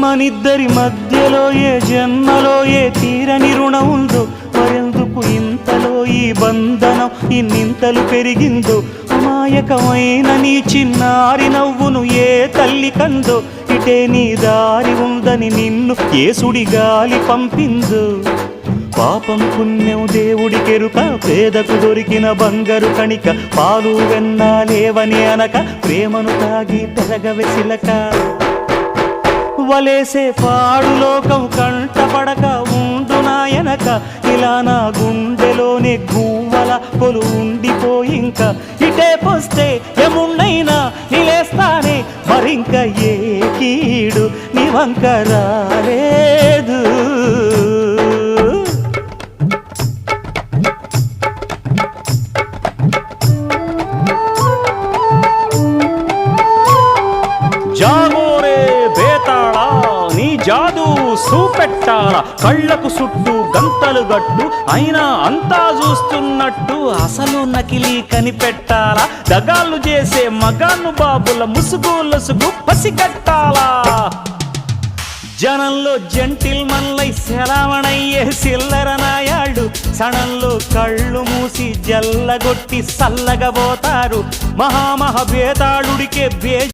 మనిద్దరి మధ్యలో ఏ జన్మలో ఏ తీరని రుణం ఉందో, మరెందుకు ఇంతలో ఈ బంధనం ఇన్నింతలు పెరిగిందో. అమాయకమైన నీ చిన్నారి నవ్వును ఏ తల్లి కందో, ఇటే నీ దారి ఉందని నిన్ను ఏ సుడి గాలి పంపిందో. పాపం పుణ్యం దేవుడికెరుక, పేదకు దొరికిన బంగారు కణిక, పాలు వెన్నాలేవని అనక ప్రేమను తాగి పెరగవెసిలక. వలేసే పాడు లోకం కంటపడక ఉండు నాయనక, ఇలా నా గుండెలోనే గువ్వల కొలు ఉండిపోయింక. ఇటే పోస్తే ఎమున్నైనా నిలేస్తానే, మరింక ఏ కీడు నీ వంక రాలేదు. జాగోరే బేతాళా నీ జాదు సూపెట్టాల, కళ్ళకు చుట్టూ గంతలు గట్టు అయినా అంతా చూస్తున్నట్టు అసలు నకిలీ కనిపెట్టాలా. దగాళ్ళు చేసే మగాను బాబుల ముసుగు లొసుగు పసిగట్టాలా. జనంలో జంటిల్ మన్లై సెలవణయ్యే సిల్లర నాయాళ్ళు, సణంలో కళ్ళు మూసి జల్లగొట్టి సల్లగబోతారు. మహామహ బేతాళుడికే